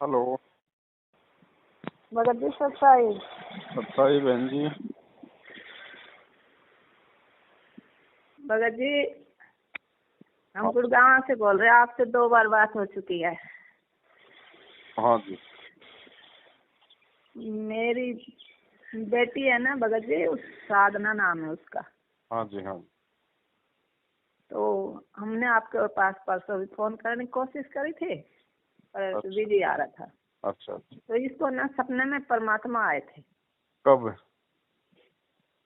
Hello. Bhagat ji सत्साई बहन जी। भगत जी, हम गुड़गांव से बोल रहे हैं। आपसे 2 बार बात हो चुकी है। हाँ जी। मेरी बेटी है ना भगत जी, उस साधना नाम है उसका। हाँ जी। हाँ। तो हमने आपके पास परसों भी फोन करने की कोशिश करी थी, पर अच्छा। बिजी आ रहा था। अच्छा। तो इसको ना सपने में परमात्मा आए थे। कब?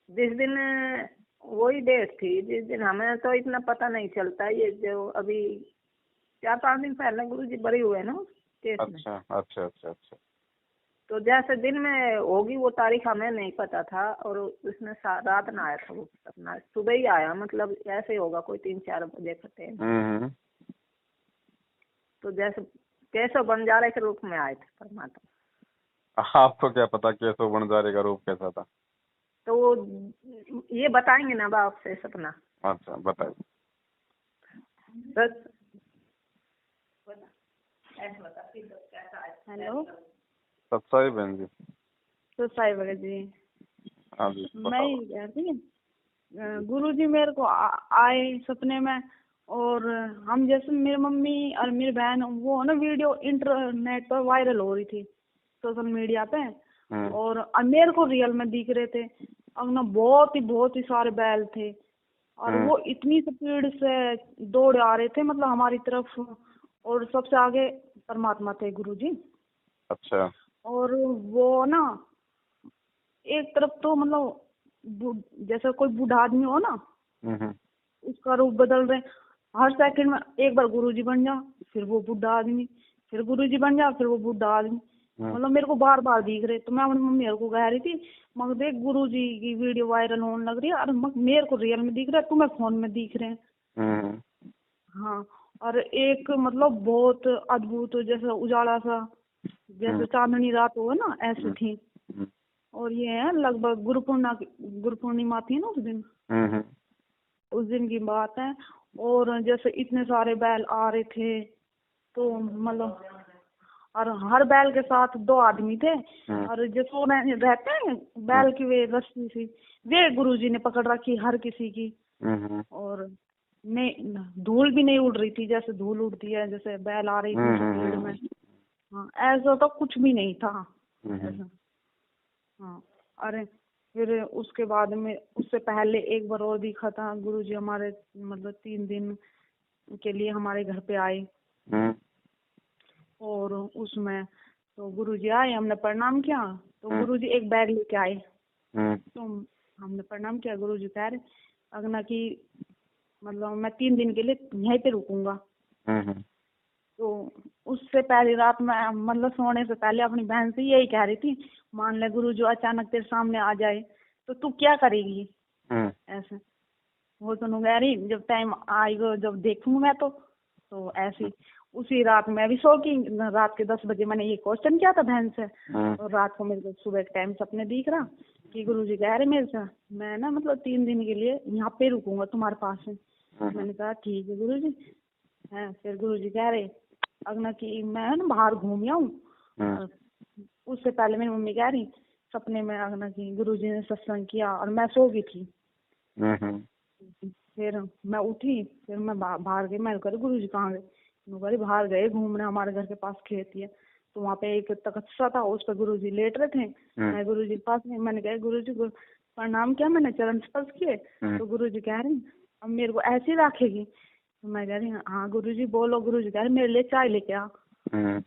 जिस दिन वही डेट थी जिस दिन, हमें तो इतना पता नहीं चलता। ये जो अभी 4-5 दिन पहले गुरु जी बरी हुए ना केस में। अच्छा अच्छा अच्छा अच्छा। तो जैसे दिन में होगी वो तारीख हमें नहीं पता था, और उसमें रात ना आया था वो सपना, सुबह ही आया। मतलब ऐसे ही होगा कोई 3-4 बजे का टाइम। तो जैसे केशव बंजारे के रूप में आए थे परमात्मा। आपको क्या पता केशव बंजारे का रूप कैसा था? तो वो ये बताएंगे ना बाप से सपना। अच्छा, बताइए। हेलो सत्साई बहन जी। तो साई भगत जी, हाँ जी, मैं ही कह रही गुरु जी मेरे को आए सपने में। और हम जैसे मेरी मम्मी और मेरी बहन, वो ना वीडियो इंटरनेट पर वायरल हो रही थी सोशल मीडिया पे। और मेरे को रियल में दिख रहे थे। अब ना बहुत ही सारे बैल थे, और वो इतनी स्पीड से दौड़ आ रहे थे, मतलब हमारी तरफ। और सबसे आगे परमात्मा थे गुरु जी। अच्छा। और वो ना एक तरफ तो मतलब जैसे कोई बूढ़ा आदमी हो ना, उसका रूप बदल रहे। हर सेकंड में एक बार गुरुजी बन जा, फिर वो बूढ़ा आदमी, फिर गुरुजी बन जा, फिर वो बूढ़ा आदमी। मतलब मेरे को बार बार दिख रहे। तो मैं अपनी मम्मी को कह रही थी, मगर देख गुरुजी की वीडियो वायरल होने लग रही है, और मेरे को रियल में दिख रहा है, तुम्हें फोन में दिख रहे हैं। हाँ। और एक मतलब बहुत अद्भुत, जैसे उजाला सा, जैसे चांदनी रात हो ना, ऐसी थी। और ये है लगभग गुरु पूर्णिमा थी ना उस दिन की बात है। और जैसे इतने सारे बैल आ रहे थे, तो मतलब, और हर बैल के साथ 2 आदमी थे। और जो सोने रहते हैं बैल की वे रस्सी सी, वे गुरुजी ने पकड़ रखी हर किसी की। और नहीं, धूल भी नहीं उड़ रही थी जैसे धूल उड़ती है, जैसे बैल आ रही थी स्पीड में। हाँ, ऐसा तो कुछ भी नहीं था ऐसा। हाँ। अरे फिर उसके बाद में, उससे पहले एक बार और दिखा था गुरुजी हमारे, मतलब 3 दिन के लिए हमारे घर पे आए। और उसमें तो गुरुजी आए, हमने प्रणाम किया। तो गुरुजी एक बैग लेके आए। तो हमने प्रणाम किया। गुरुजी कह रहे अगना की, मतलब मैं 3 दिन के लिए यहीं पे रुकूंगा। तो उससे पहली रात में, मतलब सोने से पहले अपनी बहन से यही कह रही थी, मान ले गुरुजी अचानक तेरे सामने आ जाए तो तू क्या करेगी? ऐसे वो तो कह रही, जब टाइम आएगा जब देखूंगा मैं तो ऐसी। उसी रात मैं भी सो की, रात के 10 बजे मैंने ये क्वेश्चन किया था बहन से। और रात को मेरे को सुबह के टाइम सपने दिख रहा कि गुरुजी कह रहे मेरे से, मैं ना मतलब 3 दिन के लिए यहाँ पे रुकूंगा तुम्हारे पास में। मैंने कहा ठीक है गुरुजी। है फिर गुरुजी कह रहे अगना की मैं ना बाहर घूम आऊं। उससे पहले मेरी मम्मी कह रही सपने में अगना की गुरुजी ने सत्संग किया और मैं सो गई थी। फिर मैं उठी, फिर मैं बाहर गई। मैं कह गुरुजी कहाँ गए? मैं बाहर गए घूमने, हमारे घर के पास खेती है। तो वहाँ पे एक तख्ता था, उस पर गुरुजी लेट रहे थे। मैं गुरुजी के पास में, मैंने कहा गुरुजी को प्रणाम किया, मैंने चरण स्पर्श किए। तो गुरुजी कह रहे अब मेरे को ऐसे ही रखेगी? तो मैं कह रही हाँ गुरुजी बोलो। गुरुजी कह रहे मेरे लिए चाय लेके आ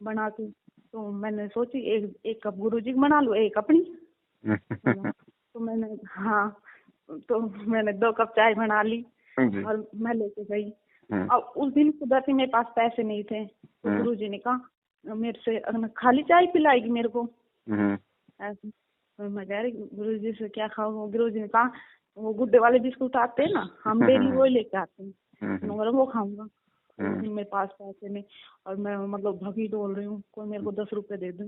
बना के। तो मैंने सोची एक कप गुरुजी की बना लूं, एक अपनी। तो मैंने, हाँ, तो मैंने 2 कप चाय बना ली और मैं लेके गई। अब उस दिन सुबह से मेरे पास पैसे नहीं थे। तो गुरुजी ने कहा मेरे से खाली चाय पिलाएगी मेरे को ऐसे। तो मैं कह रही गुरुजी से क्या खाऊं? गुरुजी ने कहा वो गुड्डे वाले बिस्कुट आते हैं ना, हम डेली वो लेके आते हैं, वो खाऊंगा। मेरे पास पैसे नहीं, और मैं मतलब भगी डोल रही हूँ, कोई मेरे को 10 रुपए दे दे।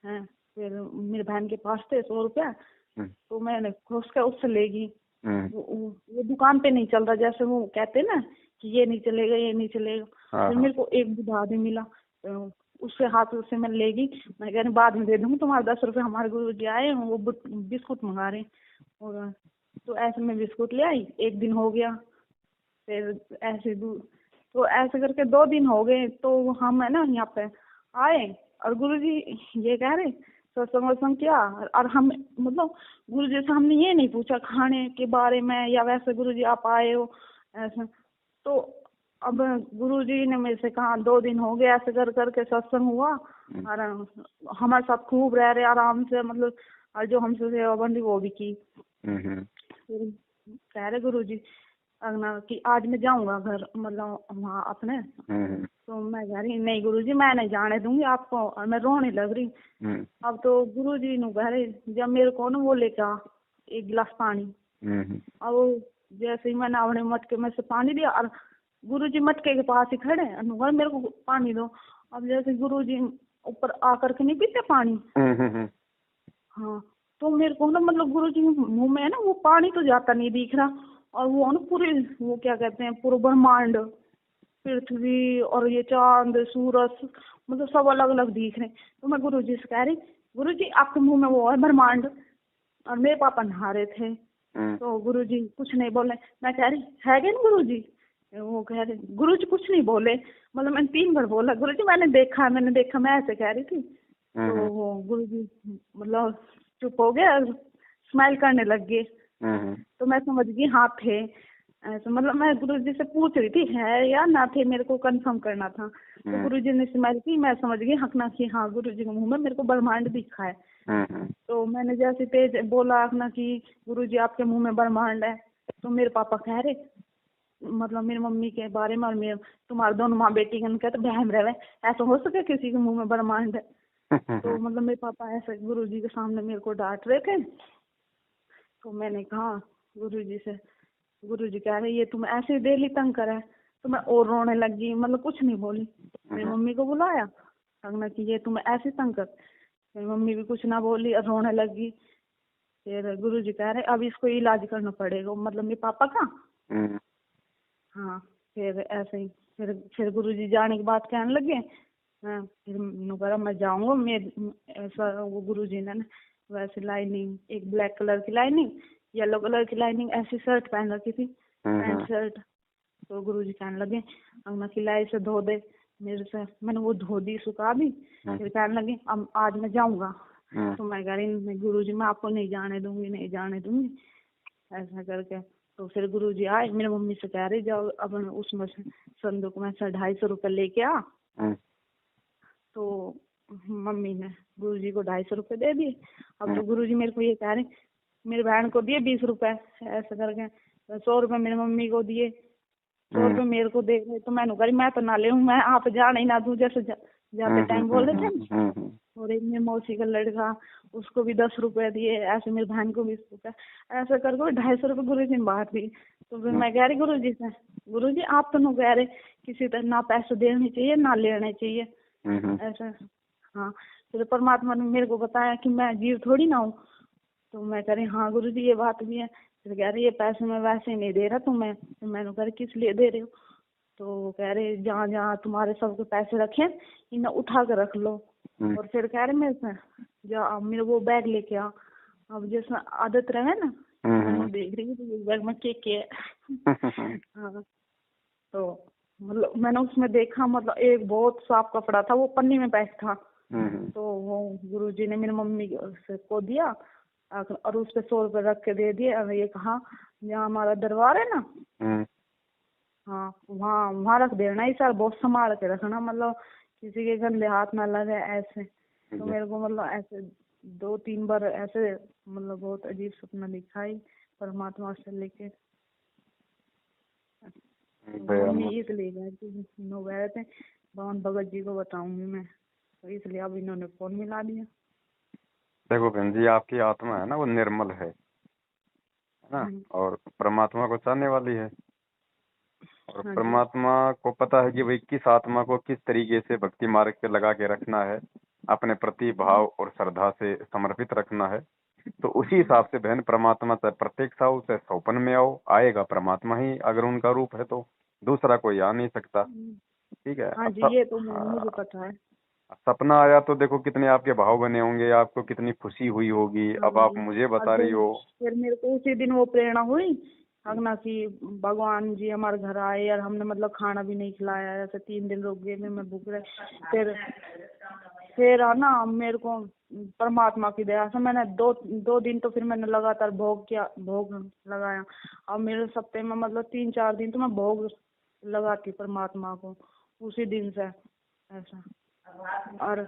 हैं फिर मेरे बहन के पास थे 100 रुपया। तो मैंने उससे लेगी। वो दुकान पे नहीं चल रहा, जैसे वो कहते ना कि ये नहीं चलेगा ये नहीं चलेगा। फिर मेरे को एक बूढ़ा आदमी मिला, उससे हाथ उससे मैं लेगी, मैं कह रही बाद में दे दूंगी, तुम्हारे 10 रुपए हमारे गुरुजी आए हैं, वो बिस्कुट मंगा रहे हैं। और तो ऐसे में बिस्कुट ले आई, एक दिन हो गया, फिर ऐसे तो ऐसे करके 2 दिन हो गए। तो हम है ना यहाँ पे आए और गुरुजी ये कह रहे सत्संग वत्संग किया, और हम मतलब गुरुजी से हमने ये नहीं पूछा खाने के बारे में या वैसे गुरुजी आप आए हो ऐसा। तो अब गुरुजी ने मेरे से कहा 2 दिन हो गए ऐसे कर करके सत्संग हुआ, और हमारे साथ खूब रह रहे आराम से, मतलब और जो हमसे सेवा बंदी वो भी की। फिर कह रहे गुरुजी अगना कि आज मैं जाऊंगा घर, मतलब वहाँ अपने। तो मैं कह रही नहीं गुरुजी मैं नहीं जाने दूंगी आपको, और मैं रोने लग रही। अब तो गुरुजी नु कह रहे जब मेरे को ना वो लेके आ 1 गिलास पानी। अब जैसे ही मैंने अपने मटके में से पानी दिया, और गुरुजी मटके के पास ही खड़े हैं, अनुगर मेरे को पानी दो। अब जैसे गुरुजी ऊपर आकर के नहीं पीते पानी, हाँ, तो मेरे को ना मतलब गुरुजी के मुंह में है ना वो पानी तो जाता नहीं दिख रहा, और वो ना पूरे वो क्या कहते हैं पूरा ब्रह्मांड, पृथ्वी और ये चांद सूरज मतलब सब अलग अलग दिख रहे हैं। तो मैं गुरुजी से कह रही गुरुजी आपके मुंह में वो है ब्रह्मांड, और मेरे पापा नहा रहे थे। तो गुरुजी कुछ नहीं बोले। मैं कह रही है क्या गुरुजी, वो कह रहे गुरुजी कुछ नहीं बोले, मतलब मैंने 3 बार बोला गुरुजी मैंने देखा मैं ऐसे कह रही थी। तो वो गुरुजी मतलब चुप हो गए और स्माइल करने लग गए। तो मैं समझ गई हाँ थे ऐसा, मतलब मैं गुरुजी से पूछ रही थी है या ना थे, मेरे को कंफर्म करना था। तो गुरुजी ने स्माइल की, मैं समझ गई हकना कि हाँ गुरुजी के मुंह में मेरे को ब्रह्मांड दिखा है। तो मैंने जैसे तेज बोला हकना कि गुरुजी आपके मुंह में ब्रह्मांड है, तो मेरे पापा कह रहे मतलब मेरी मम्मी के बारे में और मेरे तुम्हारे दोनों माँ बेटी के कहते बहम रहे ऐसा हो सके किसी के मुंह में ब्रह्मांड है। तो मतलब मेरे पापा ऐसे गुरुजी के सामने मेरे को डांट रहे थे। तो मैंने कहा गुरुजी से, गुरुजी कह रहे ये तुम ऐसे ही डेली तंग कर है। तो मैं और रोने लगी, मतलब कुछ नहीं बोली। मेरी मम्मी को बुलाया, कहना कि ये तुम ऐसे तंग कर। मेरी मम्मी भी कुछ ना बोली और रोने लगी। फिर गुरुजी कह रहे अब इसको इलाज करना पड़ेगा, मतलब मेरे पापा का। हाँ, फिर ऐसे ही फिर गुरुजी जाने के बाद कहने लगे हाँ, फिर नुकरा मैं जाऊंगा। मैं ऐसा वो गुरुजी ने वैसे लाइनिंग एक ब्लैक कलर की लाइनिंग, येलो कलर की लाइनिंग ऐसी शर्ट पहन रखी थी, पैंट शर्ट। तो गुरुजी कहने लगे अंगना खिलाई से धो दे मेरे से। मैंने वो धो दी सुखा दी। फिर कहने लगे अब आज मैं जाऊंगा। तो मैं कह रही गुरुजी मैं आपको नहीं जाने दूंगी ऐसा करके। तो फिर गुरुजी आए, मेरी मम्मी से कह रही जाओ अब उसमें से संदूक में से 250 रुपए लेके आ। तो मम्मी ने गुरुजी को 250 रुपए दे दिए। अब तो गुरुजी मेरे को ये कह रहे मेरी बहन को दिए 20 रुपए ऐसा करके, 100 रुपए मेरी मम्मी को दिए, 100 रुपए मेरे को दे रहे। तो मैंने कहा मैं तो ना ले मैं आप जाने ही ना दूं जैसे जाते टाइम बोले थे। और एक मेरी मौसी का लड़का उसको भी 10 रुपए दिए, ऐसे मेरी बहन को 20 रुपए, ऐसा करके 250 रुपए गुरुजी ने बांट दी। तो फिर मैं कह रही गुरुजी से गुरुजी आप तो नहीं कह रहे किसी तरह ना पैसे देने चाहिए ना लेने चाहिए ऐसा। हाँ, फिर परमात्मा ने मेरे को बताया कि मैं जीव थोड़ी ना हूँ। तो मैं कह रही हाँ गुरुजी ये बात भी है। फिर कह रही ये पैसे मैं वैसे ही नहीं दे रहा तुम्हें। तो मैंने कह रही किस लिए दे रहे हो। तो वो कह रहे जहाँ जहाँ तुम्हारे सबके पैसे रखे इन्हें उठा कर रख लो। और फिर कह रहे मेरे से जा मेरे वो बैग लेके आ। अब जैसे आदत रहे ना मैं देख रही हूँ बैग में के हाँ, तो मतलब मैंने उसमें देखा मतलब एक बहुत साफ कपड़ा था, वो पन्नी में पैक था। तो वो गुरुजी ने मेरी मम्मी को दिया और उस पे 100 रुपए रख के दे दिए। और ये कहा जहाँ हमारा दरबार है ना हाँ वहाँ रख देना ही सर, बहुत संभाल के रखना, मतलब किसी के गंदे हाथ ना लगे ऐसे। तो मेरे को मतलब ऐसे 2-3 बार ऐसे मतलब बहुत अजीब सपना दिखाई परमात्मा से लेके। मम्मी इसलिए गए थे भगवान भगत जी को बताऊंगी मैं, तो इसलिए अब इन्होंने फोन मिला दिया। देखो बहन जी आपकी आत्मा है ना वो निर्मल है ना, और परमात्मा को चाहने वाली है। और परमात्मा को पता है कि भाई किस आत्मा को किस तरीके से भक्ति मार्ग पे लगा के रखना है, अपने प्रति भाव और श्रद्धा से समर्पित रखना है। तो उसी हिसाब से बहन परमात्मा से प्रत्येक साहु से सौपन में आओ, आएगा परमात्मा ही अगर उनका रूप है तो, दूसरा कोई आ नहीं सकता। ठीक है हाँ जी, ये तो मुझे पता है। सपना आया तो देखो कितने आपके भाव बने होंगे, आपको कितनी खुशी हुई होगी। हाँ अब आप जी। मुझे और बता रही हो। फिर मेरे को उसी दिन वो प्रेरणा हुई अगना कि भगवान जी हमारे घर आए और हमने मतलब खाना भी नहीं खिलाया, ऐसे 3 दिन रुक गए मैं भूख रहे। फिर है ना मेरे को परमात्मा की दया से मैंने दो दिन तो फिर मैंने लगातार भोग लगाया। और मेरे सप्ताह में मतलब 3-4 दिन तो मैं भोग लगाती परमात्मा को उसी दिन से ऐसा। और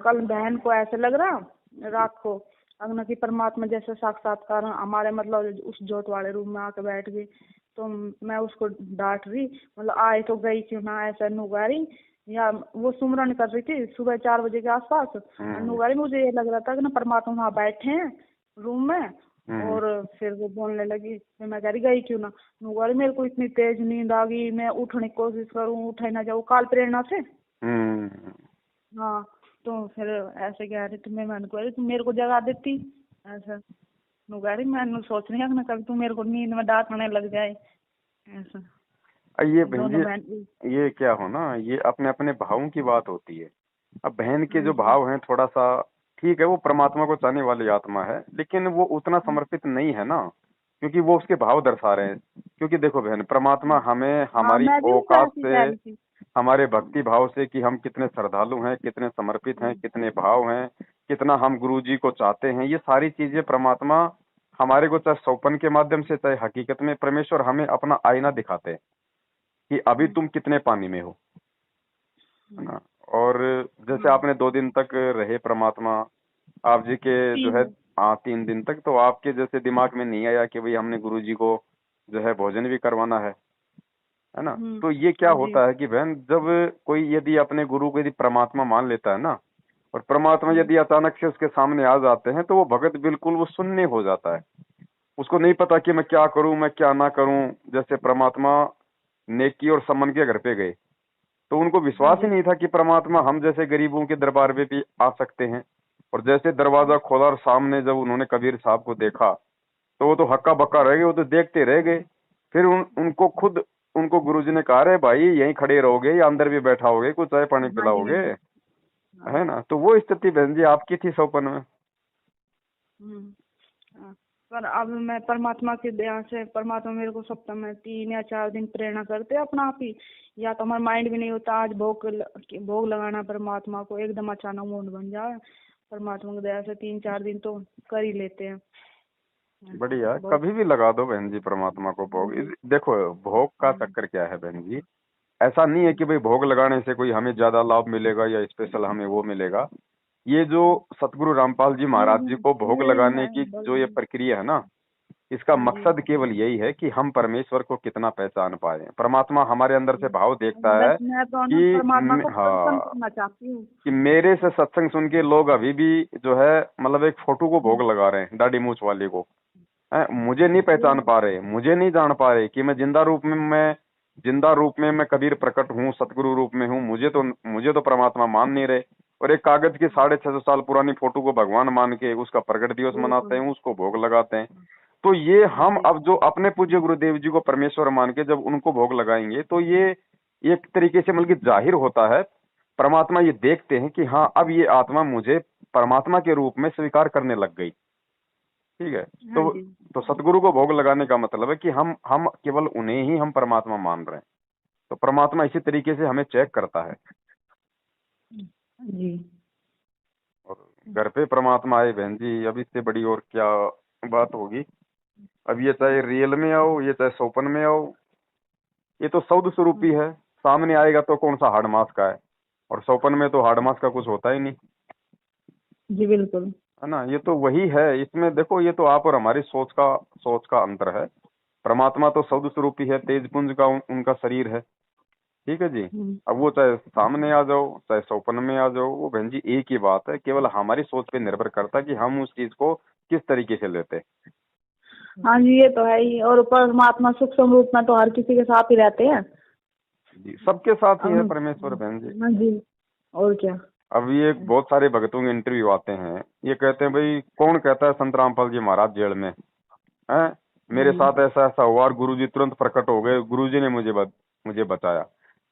कल बहन को ऐसे लग रहा रात को अगना की परमात्मा जैसे साक्षात्कार हमारे मतलब उस जोत वाले रूम में आके बैठ गई। तो मैं उसको डांट रही मतलब आए तो गई क्यों ना ऐसा नुगारी, या वो सुमरन कर रही थी सुबह 4 बजे के आसपास। नुगारी मुझे ये लग रहा था कि ना परमात्मा वहाँ बैठे हैं रूम में। और फिर वो बोलने लगी, फिर मैं कह रही गई क्यों ना। नुगारी मेरे को इतनी तेज नींद आ गई, मैं उठने की कोशिश करूँ उठे ना जाऊँ काल प्रेरणा से। हाँ तो फिर ऐसे कह रही थी मैंने कह रही तुम मेरे को जगा देती ऐसा। नुगारी मैं सोच रही हूँ ना कभी तू मेरे को नींद में डांटने लग जाए ऐसा। ये बहन दोनों बहन। जी, ये क्या हो ना, ये अपने अपने भावों की बात होती है। अब बहन के हाँ जो जी। भाव हैं थोड़ा सा ठीक है, वो परमात्मा को चाहने वाली आत्मा है, लेकिन वो उतना समर्पित नहीं है ना, क्योंकि वो उसके भाव दर्शा रहे हैं। क्योंकि देखो बहन, परमात्मा हमें हाँ हमारी मैं भी उसको औकात ऐसे ही से, कह रही थी। हमारे भक्ति भाव से कि हम कितने श्रद्धालु हैं, कितने समर्पित हैं, कितने भाव हैं, कितना हम गुरु जी को चाहते हैं, ये सारी चीजें परमात्मा हमारे को चाहे सौपन के माध्यम से चाहे हकीकत में परमेश्वर हमें अपना आईना दिखाते हैं कि अभी तुम कितने पानी में हो, है ना। और जैसे हाँ आपने 2 दिन तक रहे परमात्मा आप जी के जो है, 3 दिन। हाँ 3 दिन तक, तो आपके जैसे दिमाग में नहीं आया कि भाई हमने गुरु जी को जो है भोजन भी करवाना है ना। तो ये क्या हाँ जी। होता है कि बहन, जब कोई यदि अपने गुरु को यदि परमात्मा मान लेता है ना, और परमात्मा यदि अचानक से उसके सामने आ जाते हैं, तो वो भगत बिल्कुल वो शून्य हो जाता है। उसको नहीं पता कि मैं क्या करूं, मैं क्या ना करूं। जैसे परमात्मा नेकी और समन के घर पे गए, तो उनको हाँ विश्वास ही जी। नहीं था कि परमात्मा हम जैसे गरीबों के दरबार में भी आ सकते हैं। और जैसे दरवाजा खोला और सामने जब उन्होंने कबीर साहब को देखा, तो वो तो हक्का बक्का रह गए, वो तो देखते रह गए। फिर उनको खुद उनको गुरुजी ने कहा, रे भाई यहीं खड़े रहोगे या अंदर भी बैठा होगे, कुछ चाय पानी हाँ जी। हाँ पिलाओगे, जी। हाँ। है ना। तो वो स्थिति बहन जी आपकी थी सौपन में। हाँ। पर अब मैं परमात्मा की दया से परमात्मा मेरे को सप्ताह में 3 या 4 दिन प्रेरणा करते अपना आप ही। या तो हमारा माइंड भी नहीं होता आज भोग लगाना परमात्मा को, एकदम अचानक मूड बन जाए। परमात्मा की दया से 3-4 दिन तो कर ही लेते हैं बढ़िया, बहुत। कभी भी लगा दो बहन जी परमात्मा को भोग। जी। देखो भोग का चक्कर क्या है बहन जी, ऐसा नहीं है कि भाई भोग लगाने से कोई हमें ज्यादा लाभ मिलेगा या स्पेशल हमें वो मिलेगा। ये जो सतगुरु रामपाल जी ये महाराज जी को भोग ये लगाने मैं की बोल जो रही ये हूँ। प्रक्रिया है ना, इसका हाँ जी। मकसद केवल यही है कि हम परमेश्वर को कितना पहचान पाए। परमात्मा हमारे अंदर से भाव देखता बस है मैं तो ना कि परमात्मा को प्रसन्न हाँ, करना चाहती हूँ। कि मेरे से सत्संग सुन के लोग अभी भी जो है मतलब एक फोटो को भोग लगा रहे हैं, दाढ़ी मूछ वाले को। मुझे नहीं ये पहचान पा रहे, मुझे नहीं जान पा रहे कि मैं जिंदा रूप में मैं कबीर प्रकट हूँ, सतगुरु रूप में हूँ। मुझे तो परमात्मा मान नहीं रहे। और एक कागज की 650 साल पुरानी फोटो को भगवान मान के उसका प्रकट दिवस मनाते बिल्कुल। हैं, उसको भोग लगाते हैं। तो ये हाँ हम जी। अब जो अपने पूज्य गुरुदेव जी को परमेश्वर मान के जब उनको भोग लगाएंगे, तो ये एक तरीके से मतलब कि जाहिर होता है। परमात्मा ये देखते हैं कि हाँ अब ये आत्मा मुझे परमात्मा के रूप में स्वीकार करने लग गई। ठीक है। हाँ तो जी। तो सतगुरु को भोग लगाने का मतलब है कि हम केवल उन्हें ही हम परमात्मा मान रहे हैं। तो परमात्मा इसी तरीके से हमें चेक करता है। जी। और घर पे परमात्मा आए बहन जी, अब इससे बड़ी और क्या बात होगी। अब ये चाहे रियल में आओ, ये चाहे सोपन में आओ, ये तो सौद स्वरूप ही है। सामने आएगा तो कौन सा हाड़ मास का है, और सोपन में तो हाड़ मास का कुछ होता ही नहीं, जी बिल्कुल। है ना। ये तो वही है। इसमें देखो, ये तो आप और हमारी सोच का अंतर है। परमात्मा तो सौद स्वरूप ही है, तेज पुंज का उनका शरीर है। ठीक है जी। अब वो चाहे सामने आ जाओ चाहे सोपन में आ जाओ, वो बहन जी एक ही बात है। केवल हमारी सोच पे निर्भर करता है कि हम उस चीज को किस तरीके से लेते हैं। हाँ जी ये तो है ही। और परमात्मा सूक्ष्म रूप में तो हर किसी के साथ ही रहते हैं। जी, सबके साथ ही है अब परमेश्वर बहन जी। हाँ जी। और क्या। अब ये बहुत सारे भगतों के इंटरव्यू आते हैं, ये कहते हैं भाई कौन कहता है संत रामपाल जी महाराज जेल में है, मेरे साथ ऐसा ऐसा हुआ और गुरुजी तुरंत प्रकट हो गए, गुरुजी ने मुझे बचाया।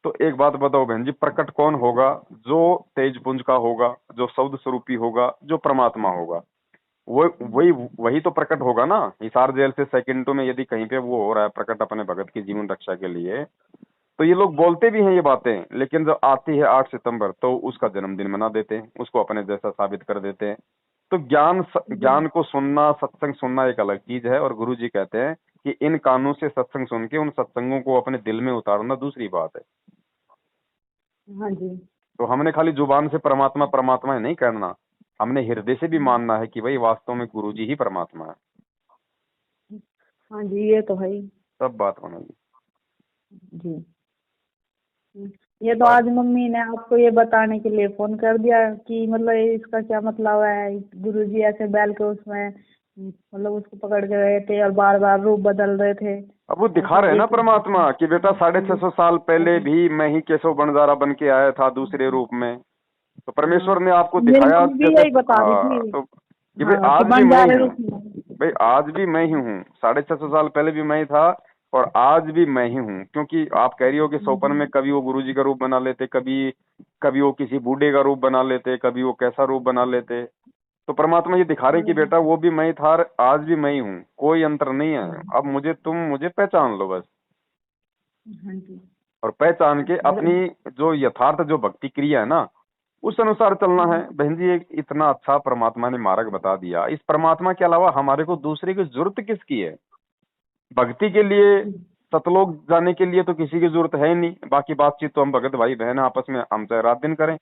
तो एक बात बताओ बहन जी, प्रकट कौन होगा? जो तेज पुंज का होगा, जो शब्द स्वरूपी होगा, जो परमात्मा होगा, वो वही वही तो प्रकट होगा ना। हिसार जेल से सेकंडों में यदि कहीं पे वो हो रहा है प्रकट अपने भगत की जीवन रक्षा के लिए, तो ये लोग बोलते भी हैं ये बातें, लेकिन जब आती है 8 सितंबर तो उसका जन्मदिन मना देते हैं, उसको अपने जैसा साबित कर देते हैं। तो ज्ञान को सुनना, सत्संग सुनना एक अलग चीज है, और गुरु जी कहते हैं कि इन कानों से सत्संग सुन के उन सत्संगों को अपने दिल में उतारना दूसरी बात है। हाँ जी। तो हमने खाली जुबान से परमात्मा परमात्मा ही नहीं कहना, हमने हृदय से भी मानना है कि भाई वास्तव में गुरु जी ही परमात्मा है। हाँ जी, ये तो है ही। तब बात बनेगी जी। ये तो आज मम्मी ने आपको ये बताने के लिए फोन कर दिया कि मतलब इसका क्या मतलब है, गुरुजी ऐसे बैल के उसमें मतलब उसको पकड़ के रहे थे और बार बार रूप बदल रहे थे। अब वो दिखा रहे हैं ना परमात्मा कि बेटा 650 साल पहले भी मैं ही केशव बंजारा बन के आया था दूसरे रूप में। तो परमेश्वर ने आपको मेरी दिखाया मम्मी भी यही बता रही थी। तो कि भाई हाँ, आज कि भी मैं बंजारे ही हूँ, रूप में। भाई आज भी मैं ही हूँ, 650 साल पहले भी मैं ही था और आज भी मैं ही हूँ। क्योंकि आप कह रही हो कि सोपन में कभी वो गुरुजी का रूप बना लेते, कभी कभी वो किसी बूढ़े का रूप बना लेते, कभी वो कैसा रूप बना लेते। तो परमात्मा ये दिखा रहे हैं कि बेटा वो भी मैं ही था और आज भी मैं ही हूँ, कोई अंतर नहीं है। अब मुझे पहचान लो बस। हाँ जी। और पहचान के अपनी जो यथार्थ जो भक्ति क्रिया है ना, उस अनुसार चलना है। बहन जी एक इतना अच्छा परमात्मा ने मार्ग बता दिया, इस परमात्मा के अलावा हमारे को दूसरे की जरूरत किसकी है? भक्ति के लिए, सतलोक जाने के लिए तो किसी की जरूरत है ही नहीं। बाकी बातचीत तो हम भगत भाई बहन आपस में हम चाहे रात दिन करें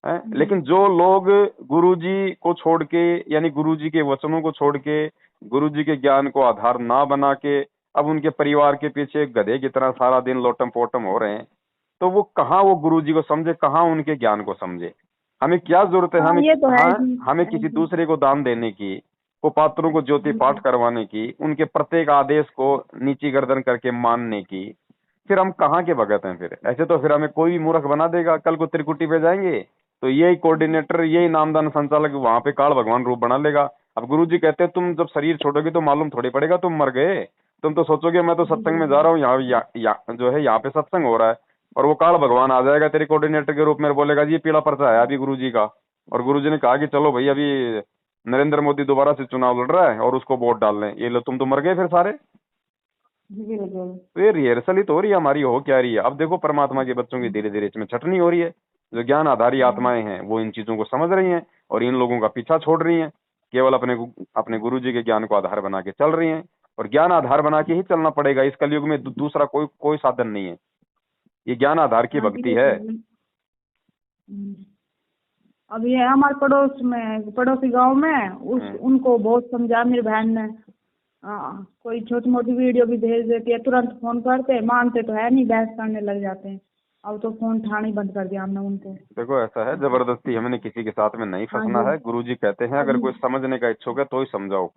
हैं। लेकिन जो लोग गुरुजी को छोड़ के, यानी गुरुजी के वचनों को छोड़ के, गुरुजी के ज्ञान को आधार ना बना के अब उनके परिवार के पीछे गधे की तरह सारा दिन लोटम पोटम हो रहे हैं, तो वो कहाँ वो गुरुजी को समझे, कहाँ उनके ज्ञान को समझे? हमें क्या जरूरत है? हाँ, हमें ये तो है हाँ, जी। हमें किसी दूसरे को दान देने की, को पात्रों को ज्योति पाठ करवाने की, उनके प्रत्येक आदेश को नीची गर्दन करके मानने की, फिर हम कहाँ के भगत हैं? फिर ऐसे तो फिर हमें कोई भी मूर्ख बना देगा। कल को त्रिकुटी पे जाएंगे तो यही कोऑर्डिनेटर, यही नामदान संचालक वहां पे काल भगवान रूप बना लेगा। अब गुरुजी कहते हैं तुम जब शरीर छोड़ोगे तो मालूम थोड़ी पड़ेगा तुम मर गए। तुम तो सोचोगे मैं तो सत्संग में जा रहा हूँ, जो है यहाँ पे सत्संग हो रहा है, और वो काल भगवान आ जाएगा तेरे कोऑर्डिनेटर के रूप में, बोलेगा जी ये पीला पर्चा है अभी गुरुजी का, और गुरुजी ने कहा कि चलो भाई अभी नरेंद्र मोदी दोबारा से चुनाव लड़ रहा है और उसको वोट डाल लें, ये लो तुम तो मर गए फिर सारे। तो ये रिहर्सल ही तो हो रही है हमारी, हो क्या रही है? अब देखो परमात्मा के बच्चों की धीरे धीरे इसमें छटनी हो रही है। जो ज्ञान आधारी आत्माएं हैं वो इन चीजों को समझ रही हैं और इन लोगों का पीछा छोड़ रही हैं, केवल अपने गुरु जी के ज्ञान को आधार बना के चल रही हैं। और ज्ञान आधार बना के ही चलना पड़ेगा इस कलयुग में, दूसरा कोई साधन नहीं है। ये ज्ञान आधार की भक्ति है। अभी है हमारे पड़ोसी गांव में उनको बहुत समझा मेरी बहन ने। कोई छोटी मोटी वीडियो भी भेज देती है, तुरंत फोन करते, मानते तो है नहीं, बहस करने लग जाते हैं। अब तो फोन उठाना ही बंद कर दिया हमने उनको। देखो ऐसा है, जबरदस्ती हमने किसी के साथ में नहीं फंसना है। गुरुजी कहते हैं अगर कोई समझने का इच्छुक है तो ही समझाओ,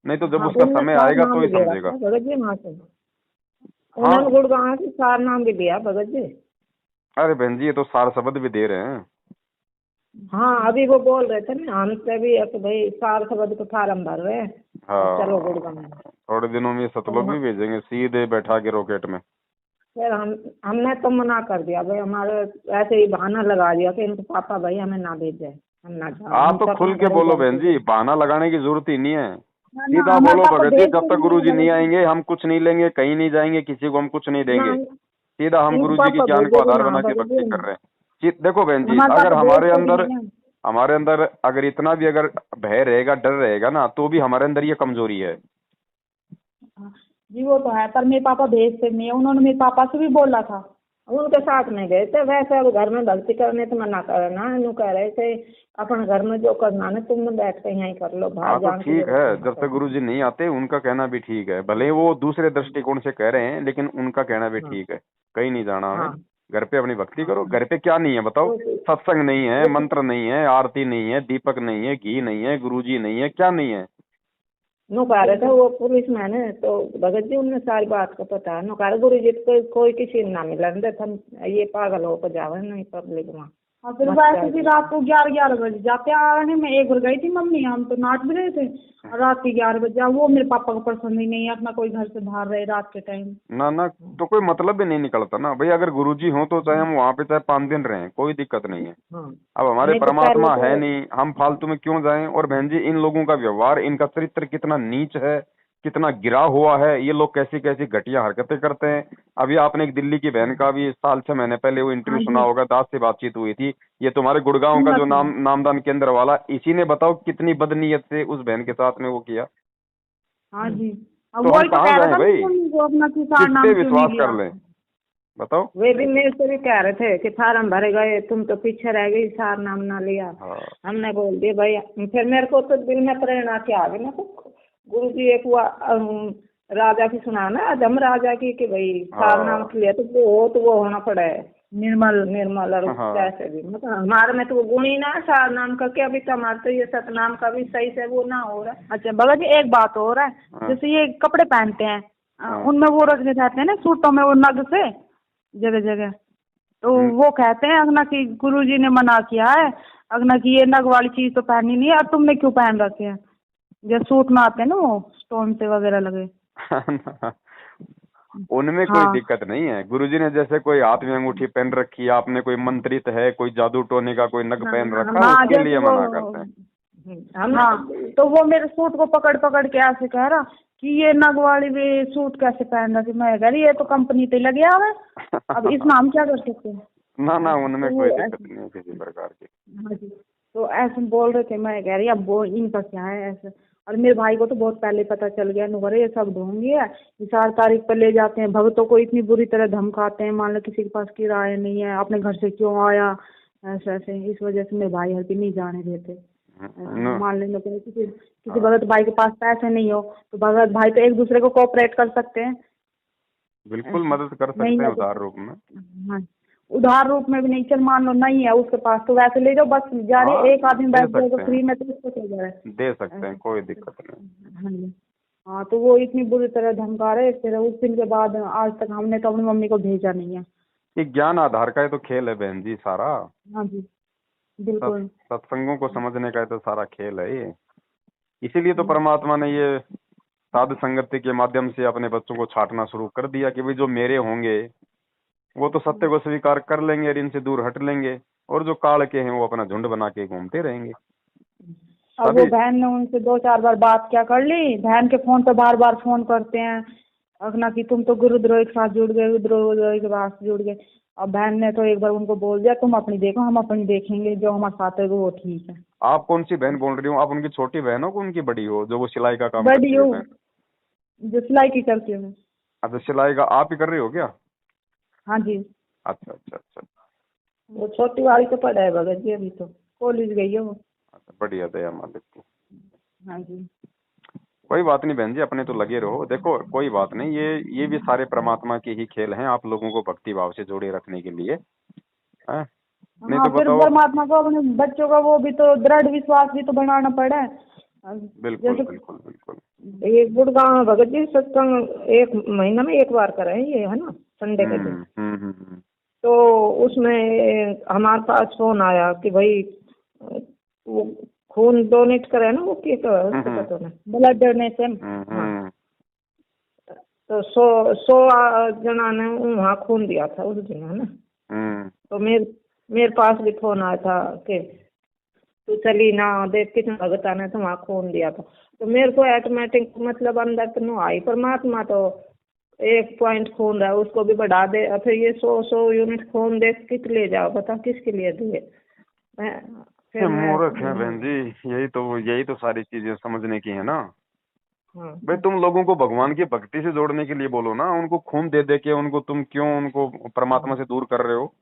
नहीं तो जब उसका समय आएगा तो ही समझेगा। भगत जी वहाँ से उन्होंने गुड़गांव से सार नाम भी दिया भगत जी। अरे बहन जी ये तो सार शब्द भी दे रहे हैं। हाँ अभी वो बोल रहे थे ना हमसे भी कि भाई सार शब्द को फार्म भर रहे हैं। हाँ चलो गुड़गांव में थोड़े दिनों में सतलोक भी भेजेंगे सीधे बैठा के रॉकेट में। फिर हमने तो मना कर दिया भाई, हमारे ऐसे ही बहाना लगा दिया कि इनके पापा भाई हमें ना भेजे, हम ना जाओ। आप तो खुल के बोलो बहन जी, बहाना लगाने की जरूरत ही नहीं है। सीधा बोलो भगत जी जब तक गुरुजी नहीं आएंगे हम कुछ नहीं लेंगे, कहीं नहीं जाएंगे, किसी को हम कुछ नहीं देंगे। सीधा हम गुरुजी के ज्ञान को आधार बना के भक्ति कर रहे हैं। देखो बहन जी अगर हमारे अंदर अगर इतना भी अगर भय रहेगा, डर रहेगा ना, तो भी हमारे अंदर ये कमजोरी है जी। वो तो है, पर मेरे पापा भेजते नहीं है। उन्होंने मेरे पापा से भी बोला था, उनके साथ नहीं गए थे। वैसे अब घर में भक्ति करने तो मना करना, नु कह रहे थे अपने घर में जो करना है तुम बैठ के यहीं कर लो, बाहर तो ठीक है। जब तक गुरुजी नहीं आते उनका कहना भी ठीक है, भले वो दूसरे दृष्टिकोण से कह रहे हैं लेकिन उनका कहना भी ठीक है। कहीं नहीं जाना हमें, घर पे अपनी भक्ति करो। घर पे क्या नहीं है बताओ? सत्संग नहीं है, मंत्र नहीं है, आरती नहीं है, दीपक नहीं है, घी नहीं है, गुरुजी नहीं है, क्या नहीं है? नु कह रहे थे वो पुलिस मैन है तो भगत जी उन्हें सारी बात को पता है। नु कह रहे गुरु जी कोई किसी ना मिलन दे, हम ये पागल हो जावे नहीं पब्लिक में। और फिर वैसे भी रात को 11 बजे जाते आने में। एक बार गई थी मम्मी, हम तो नाच भी रहे थे, और रात के 11 बजे वो मेरे पापा को पसंद ही नहीं है अपना कोई घर से बाहर रहे रात के टाइम। ना ना, तो कोई मतलब भी नहीं निकलता ना भाई। अगर गुरुजी हो तो चाहे हम वहाँ पे चाहे 5 दिन रहें, कोई दिक्कत नहीं है। अब हमारे नहीं तो परमात्मा पहले है तो नहीं, हम फालतू में क्यों जाएं। और बहन जी, इन लोगों का व्यवहार, इनका चरित्र कितना नीच है, कितना गिरा हुआ है। ये लोग कैसी कैसी घटिया हरकतें करते हैं। अभी आपने एक दिल्ली की बहन का भी साल 6 महीने पहले वो इंटरव्यू हाँ सुना जी, होगा, दास से बातचीत हुई थी। ये तुम्हारे गुड़गांव का सुना जो था। नामदान केंद्र वाला, इसी ने बताओ कितनी बदनीयत से उस बहन के साथ में वो किया। हाँ जी, अब तो हम वही तो कहाँ कह रहा जाएं था भाई, उनको अपना किसान किस पे नाम क्यों नहीं विश्वास लिया। कर लें बताओ। वे भी मेरे से भी कह रहे थे कि फार्म भरे गए, तुम तो पीछे रह गई, सार नाम ना लिया। हाँ हमने बोल दिया भाई। फिर मेरे को तो दिल में प्रेरणा के आ गई ना, तो गुरु जी एक हुआ राजा की सुना ना, अधम राजा की, कि भाई सार नाम के लिए तो वो होना पड़ा है निर्मल और हाँ। कैसे भी, मतलब हमारे में तो वो गुण ही ना सार नाम का, क्या अभी हमारे तो ये सतनाम का भी सही से वो ना हो रहा है। अच्छा भगत जी, एक बात और है, हाँ। जैसे ये कपड़े पहनते हैं, हाँ। उनमें वो रखने चाहते हैं ना सूटों में वो नग से जगह जगह, तो वो कहते हैं अगना कि गुरुजी ने मना किया है, अगना कि ये नग वाली चीज तो पहननी नहीं है, और तुमने क्यों पहन रखे हैं। जैसे सूट में आते हैं ना वो स्टोन से वगैरह लगे। उनमें कोई हाँ दिक्कत नहीं है। गुरुजी ने जैसे कोई हाथ में अंगूठी पहन रखी है, आपने कोई मंत्रित है, कोई जादू टोने का कोई नग पहन रखा है, हाँ, उसके जैसे लिए वो मना करते हैं। हाँ, तो वो मेरे सूट को पकड़ पकड़ के ऐसे कह रहा कि ये नग वाली भी सूट कैसे पहन रखी। मैं कह रही ये तो कंपनी पे लगे हुआ है, अब इसमें हम क्या कर सकते हैं। ना ना, उनमें तो कोई वो दिक्कत ऐसे, नहीं है किसी प्रकार की। हाँ जी, तो ऐसे बोल रहे थे। मैं कह रही अब वो इनका क्या है ऐसे। और मेरे भाई को तो बहुत पहले पता चल गया, नुकरे ये सब ढोंगी है, 4 तारीख पर ले जाते हैं भक्तों को, इतनी बुरी तरह धमकाते हैं, मान लो किसी के पास किराया नहीं है, अपने घर से क्यों आया, ऐसे ऐसे। इस वजह से मेरे भाई हल्की नहीं जाने देते। मान लेना किसी भगत भाई के पास पैसे नहीं हो तो भगत भाई तो एक दूसरे को कोऑपरेट कर सकते हैं। बिल्कुल मदद कर सकते नहीं हैं है उधार रूप में। हाँ, उधार रूप में भी नहीं। चल मान लो नहीं है उसके पास तो वैसे ले जाओ, बस जा रहे हाँ, एक आदमी दे बैठ जाएगा सकते फ्री हैं, में तो उसको क्या जा रहा है। दे सकते हैं, कोई दिक्कत नहीं। हाँ जी, हाँ, तो वो इतनी बुरी तरह धमका रहे। फिर उस दिन के बाद आज तक हमने तो अपनी मम्मी को भेजा नहीं है। ये ज्ञान आधार का ही तो खेल है बहन जी सारा। हाँ जी, बिल्कुल। सत्संगों को समझने का ही तो सारा खेल है ये। इसीलिए तो परमात्मा ने ये साधु संगति के माध्यम से अपने बच्चों को छांटना शुरू कर दिया कि भाई जो मेरे होंगे वो तो सत्य को स्वीकार कर लेंगे और इनसे दूर हट लेंगे, और जो काल के हैं वो अपना झुंड बना के घूमते रहेंगे। अब वो बहन ने उनसे 2-4 बार बात क्या कर ली, बहन के फोन पे बार बार फोन करते हैं अगना कि तुम तो गुरुद्रोही के साथ जुड़ गए, गुरुद्रोही के साथ जुड़ गए। अब बहन ने तो एक बार उनको बोल दिया तुम अपनी देखो, हम अपनी देखेंगे, जो हमारे साथ है वो ठीक है। आप कौन सी बहन बोल रही हो? आप उनकी छोटी बहन हो कि उनकी बड़ी हो, जो वो सिलाई का काम बड़ी करती है हूँ, बहन? जो सिलाई की करती हूँ। अच्छा, सिलाई का आप ही कर रही हो क्या? हाँ जी, अच्छा अच्छा अच्छा। वो छोटी वाली तो पढ़ा है भगत जी, अभी तो कॉलेज गई है वो। अच्छा, बढ़िया, दया मालिक की। हाँ जी, कोई बात नहीं बहन जी, अपने तो लगे रहो। देखो कोई बात नहीं, ये भी सारे परमात्मा के ही खेल हैं, आप लोगों को भक्ति भाव से जोड़े रखने के लिए हैं? नहीं हाँ, तो फिर बताओ। परमात्मा को अपने बच्चों का वो भी तो दृढ़ विश्वास भी तो बनाना पड़ा है। बिल्कुल जैसे बिल्कुल बिल्कुल। एक गुड़गांव में भगत जी सत्संग 1 महीना में 1 बार करे ये, है ना, संडे के दिन। तो उसमें हमारे पास फोन आया कि भाई वो खून डोनेट करे ना, वो क्या उसको पता नहीं, ब्लड डोनेशन। हाँ, तो 100 जना ने वहाँ खून दिया था उस दिन, है ना। तो मेरे पास भी फोन आया था कि तू चली ना देख कितने भगता ने तो वहाँ खून दिया था। तो मेरे को ऑटोमेटिक मतलब अंदर तो नु आई, परमात्मा तो 1 पॉइंट खून रहा है उसको भी बढ़ा दे, और फिर ये 100 यूनिट खून दे किस ले जाओ, बता किसके लिए दिए। फिर मूर्ख है बहन जी, यही तो सारी चीजें समझने की है ना। हाँ, भाई तुम लोगों को भगवान की भक्ति से जोड़ने के लिए बोलो ना, उनको खून दे दे के उनको तुम क्यों उनको परमात्मा से दूर कर रहे हो?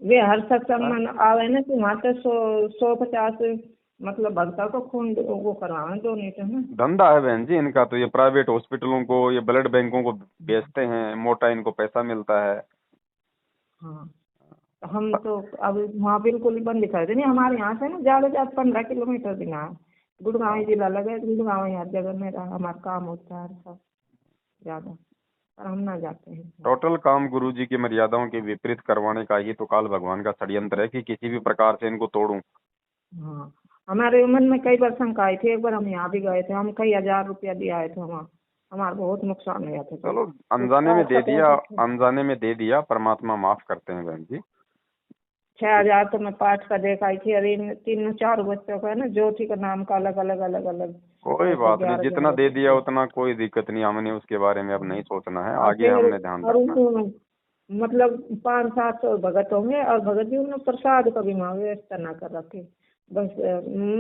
वे हर सत्संग में आवे ना कि वहाँ तो 150 मतलब भक्ता को खून वो करवाना डोनेट, है ना। धंधा है बहन जी इनका तो। ये प्राइवेट हॉस्पिटलों को, ये ब्लड बैंकों को बेचते हैं, मोटा इनको पैसा मिलता है। हाँ, हम तो अब वहाँ बिल्कुल ही बंद कर देनी। हमारे यहाँ से ना ज्यादा 15 किलोमीटर भी ना है, गुड़गांव जिला लगे, गुड़गांव हर जगह मेरा हमारा काम होता है सब ज्यादा। पर हम ना जाते हैं। टोटल काम गुरुजी की मर्यादाओं के विपरीत करवाने का ये तो काल भगवान का षड्यंत्र है कि किसी भी प्रकार से इनको तोड़ूं। हाँ, हमारे मन में कई बार शंका आई थी। एक बार हम यहाँ भी गए थे, हम कई 1000 रुपया दिए आए थे वहाँ, हमारा बहुत नुकसान हुआ था। चलो अनजाने में दे दिया, अनजाने में दे दिया, परमात्मा माफ करते हैं बहन जी। 6000 तो मैं पाठ का देख आई थी। अरे 3-4 बच्चों का है ना, ज्योति का नाम का अलग अलग अलग अलग। कोई बात नहीं, जितना दे दिया उतना कोई दिक्कत नहीं, हमने उसके बारे में अब नहीं सोचना है, आगे हमने ध्यान रखना है। मतलब 500-700 भगत होंगे और भगत जी उन्होंने प्रसाद का भी व्यवस्था ना कर रखी। बस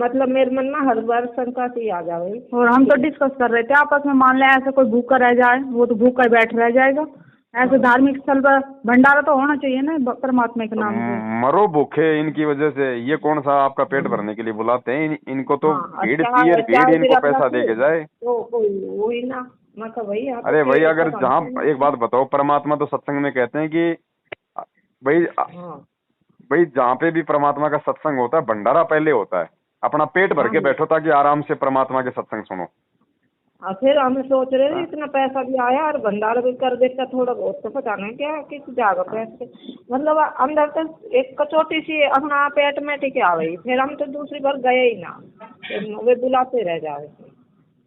मतलब मेरे मन में हर बार शंका सी आ जाए। और हम तो डिस्कस कर रहे थे आपस में, मान ले ऐसे कोई भूखा रह जाए, वो तो भूखा ही बैठ रह जाएगा। ऐसे धार्मिक स्थल पर भंडारा तो होना चाहिए ना परमात्मा के नाम से। मरो भूखे इनकी वजह से, ये कौन सा आपका पेट भरने के लिए बुलाते हैं? इनको तो भीड़ चाहिए, भीड़ इनको पैसा दे के जाए। तो वही ना, मैं कहा भाई अरे भाई, अगर जहाँ एक बात बताओ, परमात्मा तो सत्संग में कहते हैं कि भाई जहाँ पे भी परमात्मा का सत्संग होता है, भंडारा पहले होता है। अपना पेट भर के बैठो ताकि आराम से परमात्मा के सत्संग सुनो। फिर हम सोच रहे थे इतना पैसा भी आया और भंडारा भी कर देता थोड़ा बहुत, तो पता नहीं क्या किस जाएगा पैसे। मतलब अंदर तो एक कचौटी सी अपना पेट में टिके आ गई। फिर हम तो दूसरी बार गए ही ना, वे बुलाते रह जाए,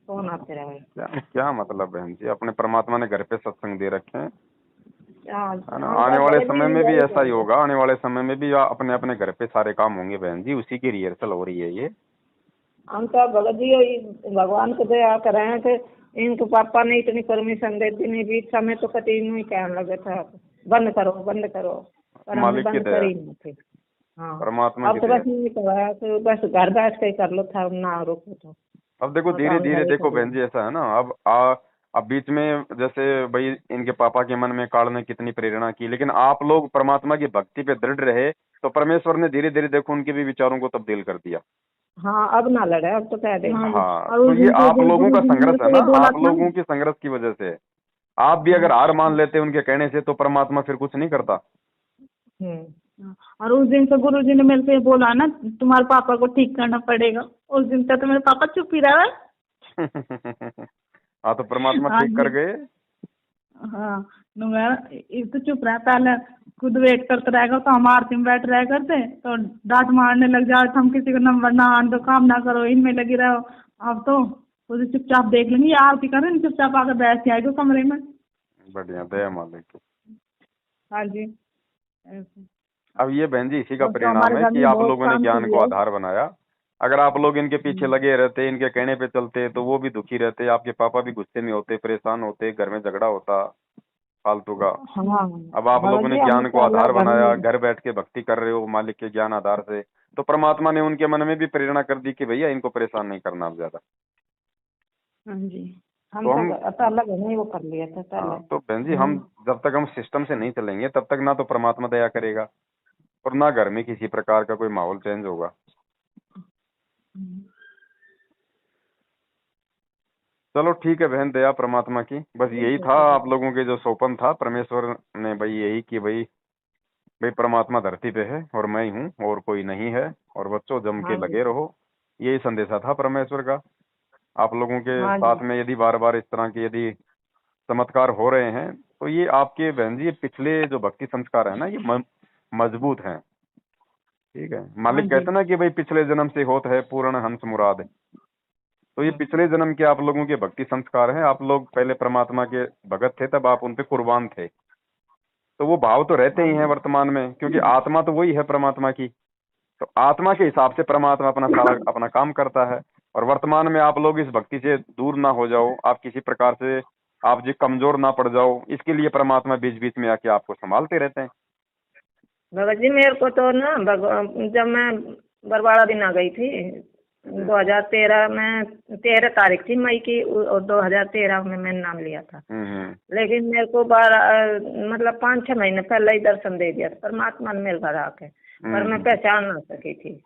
फोन आते रहे। क्या मतलब बहन जी, अपने परमात्मा ने घर पे सत्संग दे रखे हैं, है ना? हाँ, आने वाले समय में भी ऐसा ही होगा। आने वाले समय में भी अपने अपने घर पे सारे काम होंगे बहन जी, उसी की रिहर्सल हो रही है ये। हम तो भगत जी भगवान को दया कर रहे हैं कि इनके पापा ने इतनी परमिशन दे दी, नहीं बीच समय तो कति नहीं कहने लगे था बंद करो बंद करो, पर हमने बंद कर ही नहीं थे। हाँ, परमात्मा अब तो बस नहीं करवाया, तो बस घर बैठ के कर लो था, ना रोको तो। अब देखो धीरे धीरे, देखो बहन जी ऐसा है ना, अब बीच में जैसे भाई इनके पापा के मन में काल ने कितनी प्रेरणा की, लेकिन आप लोग परमात्मा की भक्ति पे दृढ़ रहे तो परमेश्वर ने धीरे धीरे देखो उनके भी विचारों को तब्दील कर दिया। हाँ, अब ना लड़े, अब तो कह दे। हाँ, तो ये आप लोगों का संघर्ष है ना, आप लोगों की संघर्ष की वजह से। आप भी अगर हार मान लेते उनके कहने से तो परमात्मा फिर कुछ नहीं करता। और उस दिन से गुरु जी ने मेरे से बोला ना, तुम्हारे पापा को ठीक करना पड़ेगा। उस दिन तक तो मेरे पापा चुप ही रहे। हाँ, तो परमात्मा ठीक कर गए। हाँ, तो चुप रहा, पहले खुद वेट करते रहेगा तो हम आरती में बैठ रहे करते, तो डांट मारने लग जाओ, हम किसी को नंबर ना आन दो, काम ना करो, इनमें लगी रहो। अब तो चुपचाप देख लेंगे, आरती करें, चुपचाप आकर बैठ जाएगा कमरे में। बढ़िया, दया मालिक। हाँ जी। अब ये बहन जी इसी का परिणाम है कि आप लोगों ने ज्ञान को आधार बनाया। अगर आप लोग इनके पीछे लगे रहते, इनके कहने पे चलते, तो वो भी दुखी रहते, आपके पापा भी गुस्से में होते, परेशान होते, घर में झगड़ा होता फालतू का। अब आप लोगों ने ज्ञान को आधार बनाया, घर बैठ के भक्ति कर रहे हो मालिक के ज्ञान आधार से, तो परमात्मा ने उनके मन में भी प्रेरणा कर दी कि भैया इनको परेशान नहीं करना अब ज्यादा। हाँ जी, हम तो अलग नहीं वो कर लिया था पहले। तो बहन जी, हम जब तक हम सिस्टम से नहीं चलेंगे तब तक ना तो परमात्मा दया करेगा और ना घर में किसी प्रकार का कोई माहौल चेंज होगा। चलो ठीक है बहन, दया परमात्मा की। बस यही था आप लोगों के जो सोपन था, परमेश्वर ने भाई यही कि भाई परमात्मा धरती पे है और मैं ही हूँ और कोई नहीं है, और बच्चों जम के लगे रहो। यही संदेशा था परमेश्वर का। आप लोगों के साथ में यदि बार बार इस तरह के यदि चमत्कार हो रहे हैं तो ये आपके बहन जी पिछले जो भक्ति संस्कार है ना, ये मजबूत हैं। ठीक है, मालिक कहते ना कि भाई पिछले जन्म से होत है पूर्ण हंस मुराद। तो ये पिछले जन्म के आप लोगों के भक्ति संस्कार हैं। आप लोग पहले परमात्मा के भगत थे, तब आप उन पे कुर्बान थे, तो वो भाव तो रहते ही हैं वर्तमान में, क्योंकि आत्मा तो वही है परमात्मा की। तो आत्मा के हिसाब से परमात्मा अपना सारा अपना काम करता है। और वर्तमान में आप लोग इस भक्ति से दूर ना हो जाओ, आप किसी प्रकार से आप जी कमजोर ना पड़ जाओ, इसके लिए परमात्मा बीच बीच में आके आपको संभालते रहते हैं। भगत जी मेरे को तो ना जब मैं बरवाड़ा दिन आ गई थी 2013 में, 13 तारीख थी मई की, और 2013 में मैंने नाम लिया था। लेकिन मेरे को 12 मतलब 5-6 महीने पहले ही दर्शन दे दिया परमात्मा ने मेरे घर आके, पर मैं पहचान ना सकी थी।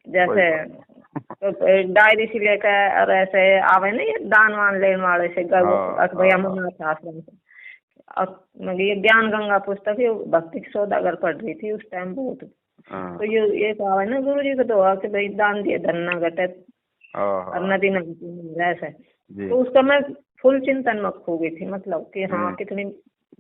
जैसे तो डायरी से लेकर और ऐसे आवे ना ये दान वान लेने वाले से भैया मनाथ आश्रम से, और ये ज्ञान गंगा पुस्तक भक्ति सौदागर पढ़ रही थी उस टाइम बहुत। तो ये कहा है ना गुरु जी को दुआ कि भाई दान दिए धन न घटे और नदी न ऐसे, तो उसका मैं फुल चिंतन में खो गई थी, मतलब कि हाँ कितनी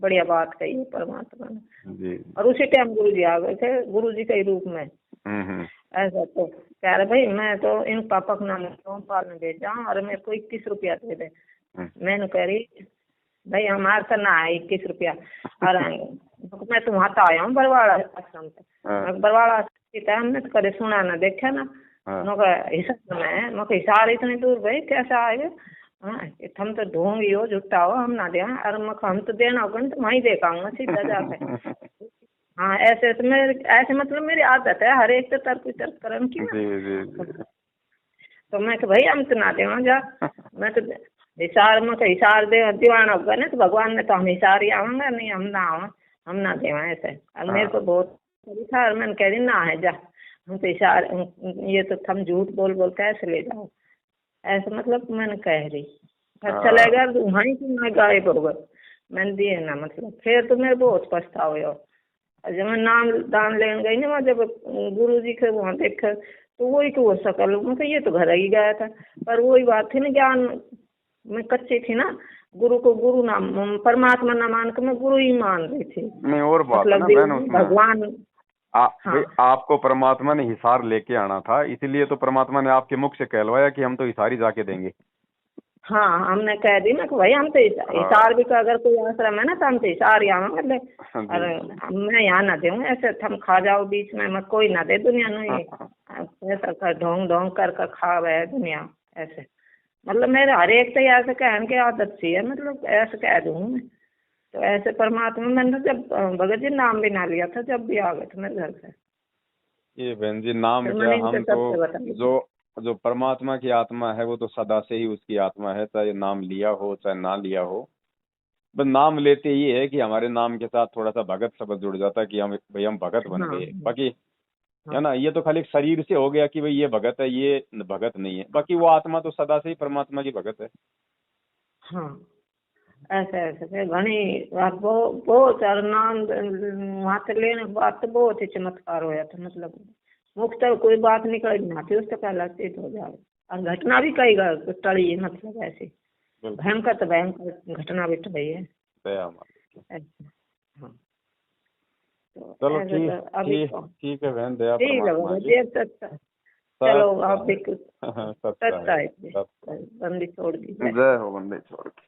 बढ़िया बात कही परमात्मा ने जी। और उसी टाइम गुरु जी आ गए थे, गुरु जी के रूप में। ऐसा तो कह रहे भाई मैं तो इन पापा का नाम सोमपाल ने भेजा और मेरे को 21 रुपया दे दे। मैंने कह रही भाई हमारे तो ना है 21 रुपया और मैं तो वहाँ तो आया हूँ बरवाड़ा आश्रम से। बरवाड़ा आश्रम हमने तो कभी सुना ना देखा ना। हिसार में मैं हिसार इतनी दूर भाई कैसा आएगा। हाँ हम तो ढूंढी हो झुट्टा हो हम ना दे और हम तो देना होगा तो वहीं देखाऊंगा सीधा जाके। हाँ ऐसे तो मेरे ऐसे मतलब मेरी आदत है हर एक तो तर्क वितर्क करने की। तो मैं भाई हम तो ना दे जा मैं तो हिसार में हिसार दे दीवाना होगा ना तो भगवान ने तो हम हिसार ही आवांगा नहीं हम ना आवा हम ना देवा ऐसे। और मेरे को बहुत था मैंने कह दी ना है जा हम तो हिसार ये तो हम झूठ बोल बोल कैसे ले जाओ ऐसे मतलब मैंने कह रही अच्छा लगेगा तो वहीं से मैं गायब हो गए मैंने दिए ना मतलब। फिर तो मेरे बहुत पछतावा हो जब मैं नाम दान लेने गई ना जब गुरु जी के वहाँ देखे तो वही तो हो सकल मतलब ये तो घर ही गया था पर वही बात थी ना ज्ञान मैं कच्ची थी ना गुरु को गुरु नाम परमात्मा ना मान के मैं गुरु ही मान रही थी। नहीं और बात मतलब है ना भगवान हाँ। आपको परमात्मा ने हिसार लेके आना था इसीलिए तो परमात्मा ने आपके मुख से कहलवाया कि हम तो हिसार ही जाके देंगे। हाँ हमने कह दी ना कि भाई हम तो हिसार भी का अगर कोई आश्रम है ना तो हम तो हिसार ही आवांगे और मैं यहाँ ना दूँ ऐसे हम खा जाओ बीच में मैं कोई ना दे दुनिया नहीं ऐसा कर ढोंग ढोंग कर खा है दुनिया ऐसे मतलब मेरे हर एक तो ऐसे कहने की आदत सी है मतलब ऐसे कह दूँ मैं तो ऐसे परमात्मा मैंने जब भगत जी नाम भी ना लिया था जब भी आ गए थे मेरे घर से। ये बहन जी नाम क्या हम तो जो परमात्मा की आत्मा है वो तो सदा से ही उसकी आत्मा है चाहे नाम लिया हो चाहे ना लिया हो बस नाम लेते ही है कि हमारे नाम के साथ थोड़ा सा भगत शब्द जुड़ जाता है कि हम भाई हम भगत बन गए। बाकी है ना ये तो खाली शरीर से हो गया कि भाई ये भगत है ये भगत नहीं है बाकी वो आत्मा तो सदा से ही परमात्मा की भगत है। हाँ ऐसे ऐसे फिर घनी बहुत नाम वहाँ से लेने के बाद तो बहुत ही चमत्कार होया था मतलब मुख तो कोई बात निकल ना थी उससे पहला सिद्ध हो जाए और घटना भी कई टली है मतलब ऐसी भयंकर तो भयंकर घटना भी टली है। हाँ चलो ठीक है बहन दया चलो आप भी कुछ सच्चाई बंदी छोड़ दी। जय हो बंदी छोड़ दी।